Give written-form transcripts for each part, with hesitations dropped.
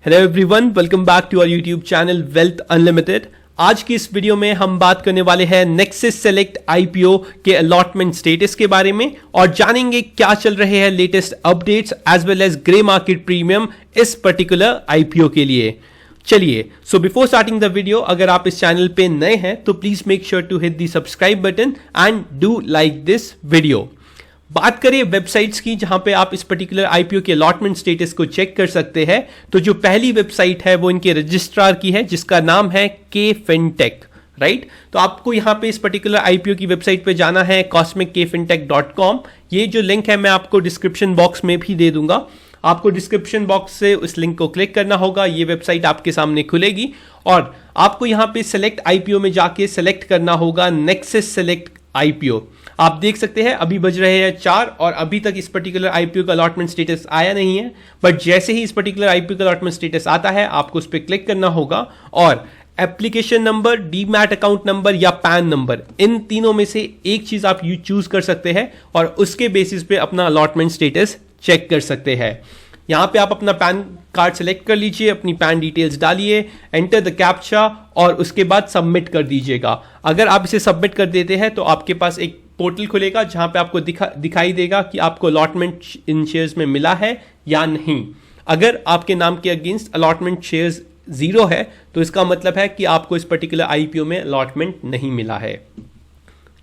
Hello everyone, welcome back to our YouTube channel Wealth Unlimited. आज की इस video में हम बात करने वाले हैं नेक्सस सेलेक्ट आईपीओ के अलॉटमेंट स्टेटस के बारे में और जानेंगे क्या चल रहे हैं latest updates as well as grey market premium इस पर्टिकुलर आईपीओ के लिए। चलिए, so before starting the video, अगर आप इस चैनल पे नए हैं तो please make sure to hit the subscribe button and do like this video. बात करें वेबसाइट्स की जहां पे आप इस पर्टिकुलर आईपीओ के अलॉटमेंट स्टेटस को चेक कर सकते हैं, तो जो पहली वेबसाइट है वो इनके रजिस्ट्रार की है जिसका नाम है के फिनटेक, राइट। तो आपको यहां पे इस पर्टिकुलर आईपीओ की वेबसाइट पे जाना है cosmickfinTech.com। ये जो लिंक है मैं आपको डिस्क्रिप्शन बॉक्स में भी दे दूंगा। आपको डिस्क्रिप्शन बॉक्स से उस लिंक को क्लिक करना होगा, ये वेबसाइट आपके सामने खुलेगी और आपको यहां पे सेलेक्ट आईपीओ में जाके सेलेक्ट करना होगा नेक्सस सेलेक्ट आईपीओ। आप देख सकते हैं अभी बज रहे हैं 4 और अभी तक इस पर्टिकुलर आईपीओ का अलॉटमेंट स्टेटस आया नहीं है, बट जैसे ही इस पर्टिकुलर आईपीओ का अलॉटमेंट स्टेटस आता है आपको उस पर क्लिक करना होगा और application number, demat account number या पैन नंबर, इन तीनों में से एक चीज आप चूज कर सकते हैं और उसके बेसिस पे अपना अलॉटमेंट स्टेटस चेक कर सकते हैं। यहां पे आप अपना पैन कार्ड सेलेक्ट कर लीजिए, अपनी पैन डिटेल्स डालिए, एंटर द कैप्चा और उसके बाद सबमिट कर दीजिएगा। अगर आप इसे सबमिट कर देते हैं तो आपके पास एक पोर्टल खुलेगा जहां पे आपको दिखाई देगा कि आपको अलॉटमेंट इन शेयर्स में मिला है या नहीं। अगर आपके नाम के अगेंस्ट अलॉटमेंट शेयर्स 0 है तो इसका मतलब है कि आपको इस पर्टिकुलर आईपीओ में अलॉटमेंट नहीं मिला है।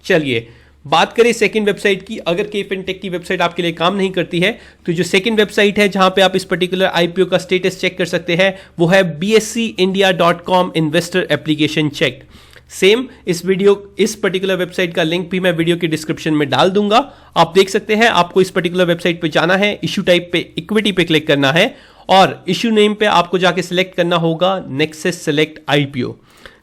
चलिए, बात करें सेकंड वेबसाइट की। अगर के फिनटेक की वेबसाइट आपके लिए काम नहीं करती है तो जो सेकंड वेबसाइट है जहां पे आप इस पर्टिकुलर आईपीओ का स्टेटस चेक कर सकते हैं वो है bscindia.com investor application check. Same इस पर्टिकुलर वेबसाइट का लिंक भी मैं वीडियो के डिस्क्रिप्शन में डाल दूंगा। आप देख सकते हैं आपको इस पर्टिकुलर वेबसाइट पे जाना है, इश्यू टाइप पे इक्विटी पे क्लिक करना है और इश्यू नेम पे आपको जाके सिलेक्ट करना होगा नेक्सस सेलेक्ट आईपीओ।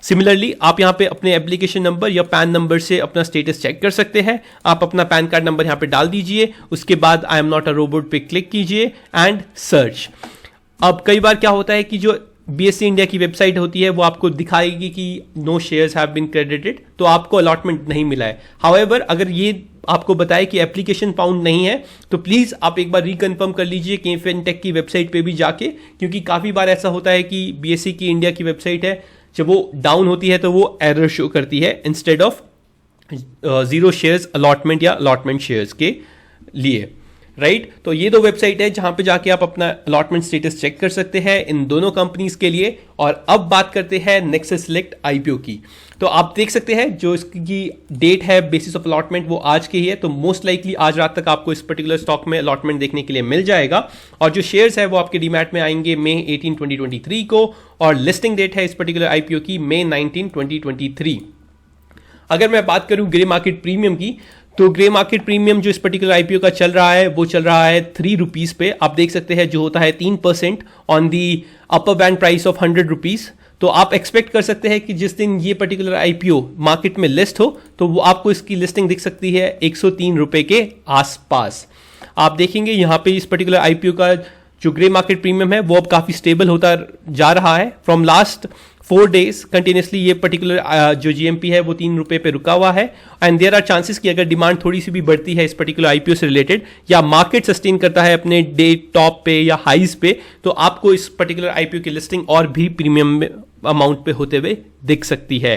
सिमिलरली आप यहां पे अपने एप्लीकेशन नंबर या पैन नंबर से अपना स्टेटस चेक कर सकते हैं। आप अपना पैन कार्ड नंबर यहां पे डाल दीजिए, उसके बाद I am not a robot पे क्लिक कीजिए एंड सर्च। अब कई बार क्या होता है कि जो बीएससी इंडिया की वेबसाइट होती है वो आपको दिखाएगी कि no shares have been credited, तो आपको अलॉटमेंट नहीं मिला है। हाउएवर अगर ये आपको बताए कि एप्लीकेशन फाउंड नहीं है तो प्लीज आप एक बार रिकन्फर्म कर लीजिए के फिनटेक की वेबसाइट पे भी जाके, क्योंकि काफी बार ऐसा होता है कि बीएससी की इंडिया की वेबसाइट है जब वो डाउन होती है तो वो एरर शो करती है इंस्टेड ऑफ 0 शेयर्स अलॉटमेंट या अलॉटमेंट शेयर्स के लिए, राइट। तो ये दो वेबसाइट है जहां पे जाके आप अपना अलॉटमेंट स्टेटस चेक कर सकते हैं इन दोनों कंपनीज के लिए। और अब बात करते हैं नेक्सस सेलेक्ट आईपीओ की। तो आप देख सकते हैं जो इसकी डेट है बेसिस ऑफ अलॉटमेंट वो आज की ही है, तो मोस्ट लाइकली आज रात तक आपको इस पर्टिकुलर स्टॉक में अलॉटमेंट देखने के लिए मिल जाएगा। और जो शेयर्स है वो आपके डीमैट में आएंगे मई 18, 2023 को और लिस्टिंग डेट है इस पर्टिकुलर आईपीओ की मई 19, 2023। अगर मैं बात करूं ग्रे मार्केट प्रीमियम की, तो ग्रे मार्केट प्रीमियम जो इस पर्टिकुलर आईपीओ का चल रहा है वो चल रहा है 3 रुपीज पे। आप देख सकते हैं जो होता है 3% on the upper band price of 100 rupees. तो आप एक्सपेक्ट कर सकते हैं कि जिस दिन ये पर्टिकुलर आईपीओ मार्केट में लिस्ट हो तो वो आपको इसकी लिस्टिंग दिख सकती है 103 रुपए के आसपास। आप देखेंगे यहाँ पे इस पर्टिकुलर आईपीओ का जो ग्रे मार्केट प्रीमियम है वो अब काफी स्टेबल होता जा रहा है। फ्रॉम लास्ट 4 डेज कंटिन्यूसली ये पर्टिकुलर जो जीएमपी है वो 3 रुपए पे रुका हुआ है एंड देयर आर चांसेस कि अगर डिमांड थोड़ी सी भी बढ़ती है इस पर्टिकुलर आईपीओ से रिलेटेड या मार्केट सस्टेन करता है अपने डे टॉप पे या हाईज पे, तो आपको इस पर्टिकुलर आईपीओ की लिस्टिंग और भी प्रीमियम अमाउंट पे होते हुए दिख सकती है।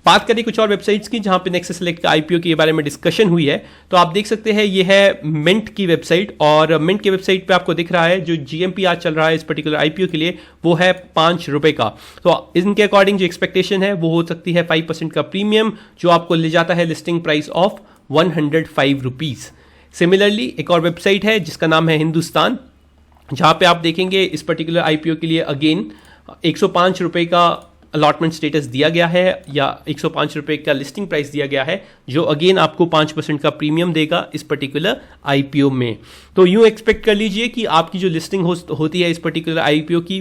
बात करें कुछ और वेबसाइट्स की जहां पे नेक्सस सेलेक्ट का आईपीओ के बारे में डिस्कशन हुई है, तो आप देख सकते हैं ये है मिंट की वेबसाइट और मिंट की वेबसाइट पे आपको दिख रहा है जो जीएमपी आज चल रहा है इस पर्टिकुलर आईपीओ के लिए वो है 5 रुपए का। तो इनके अकॉर्डिंग जो एक्सपेक्टेशन है वो हो सकती है 5% का प्रीमियम जो आपको ले जाता है listing price of 105 rupees. Similarly एक और वेबसाइट है जिसका नाम है हिंदुस्तान, जहां पे आप देखेंगे इस पर्टिकुलर आईपीओ के लिए अगेन 105 रुपए का अलॉटमेंट स्टेटस दिया गया है या 105 रुपए का लिस्टिंग प्राइस दिया गया है जो अगेन आपको 5% का प्रीमियम देगा इस पर्टिकुलर आईपीओ में। तो यूं एक्सपेक्ट कर लीजिए कि आपकी जो लिस्टिंग होती है इस पर्टिकुलर आईपीओ की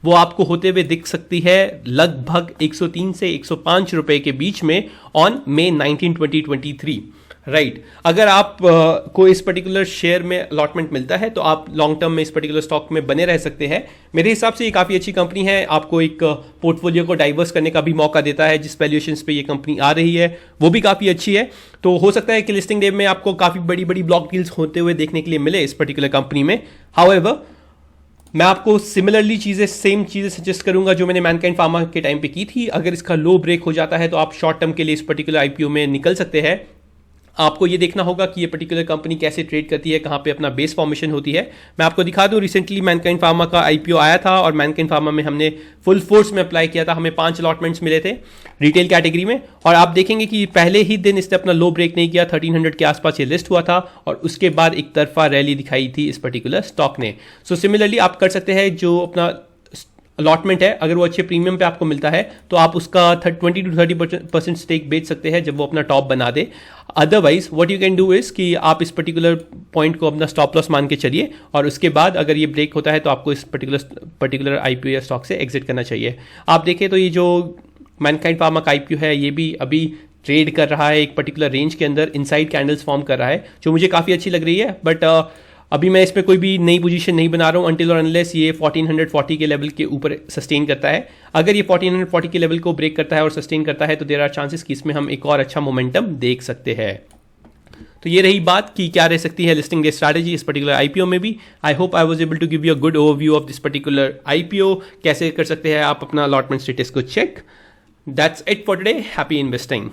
वो आपको होते हुए दिख सकती है लगभग 103 से 105 रुपए के बीच में ऑन मई 19, 2023, राइट। अगर आप को इस पर्टिकुलर शेयर में अलॉटमेंट मिलता है तो आप लॉन्ग टर्म में इस पर्टिकुलर स्टॉक में बने रह सकते हैं। मेरे हिसाब से ये काफ़ी अच्छी कंपनी है, आपको एक पोर्टफोलियो को डाइवर्स करने का भी मौका देता है। जिस वैल्यूएशंस पे ये कंपनी आ रही है वो भी काफ़ी अच्छी है, तो हो सकता है कि लिस्टिंग डे में आपको काफ़ी बड़ी बड़ी ब्लॉक डील्स होते हुए देखने के लिए मिले इस पर्टिकुलर कंपनी में। हाउएवर मैं आपको सिमिलरली सेम चीज़ें सजेस्ट करूंगा जो मैंने मैनकाइंड फार्मा के टाइम पे की थी। अगर इसका लो ब्रेक हो जाता है तो आप शॉर्ट टर्म के लिए इस पर्टिकुलर आईपीओ में निकल सकते हैं। आपको ये देखना होगा कि ये पर्टिकुलर कंपनी कैसे ट्रेड करती है, कहाँ पे अपना बेस फॉर्मेशन होती है। मैं आपको दिखा दूं, रिसेंटली मैनकाइंड फार्मा का आईपीओ आया था और मैनकाइंड फार्मा में हमने फुल फोर्स में अप्लाई किया था। हमें 5 अलॉटमेंट्स मिले थे रिटेल कैटेगरी में, और आप देखेंगे कि पहले ही दिन इसने अपना लो ब्रेक नहीं किया। 1300 के आसपास ये लिस्ट हुआ था और उसके बाद एक तरफा रैली दिखाई थी इस पर्टिकुलर स्टॉक ने। सो सिमिलरली आप कर सकते हैं, जो अपना अलॉटमेंट है अगर वो अच्छे प्रीमियम पे आपको मिलता है तो आप उसका 20 to 30% स्टेक बेच सकते हैं जब वो अपना टॉप बना दे। Otherwise what you can do is कि आप इस पर्टिकुलर पॉइंट को अपना स्टॉप लॉस मान के चलिए, और उसके बाद अगर ये ब्रेक होता है तो आपको इस पर्टिकुलर आईपीओ या स्टॉक से एग्जिट करना चाहिए। आप देखें तो ये जो मैनकाइंड फार्मा का आईपीओ है ये भी अभी ट्रेड कर रहा है एक पर्टिकुलर रेंज के अंदर, इनसाइड कैंडल्स फॉर्म कर रहा है, जो मुझे काफ़ी अच्छी लग रही है। बट अभी मैं इस पर कोई भी नई पोजीशन नहीं बना रहा हूँ अनटिल और अनलेस ये 1440 के लेवल के ऊपर सस्टेन करता है। अगर ये 1440 के लेवल को ब्रेक करता है और सस्टेन करता है तो देयर आर चांसेस कि इसमें हम एक और अच्छा मोमेंटम देख सकते हैं। तो ये रही बात कि क्या रह सकती है लिस्टिंग डे स्ट्रैटेजी इस पर्टिकुलर आईपीओ में भी। I hope I was able to give you a good overview of this particular IPO. कैसे कर सकते हैं आप अपना अलॉटमेंट स्टेटस को check. That's it for today. Happy investing.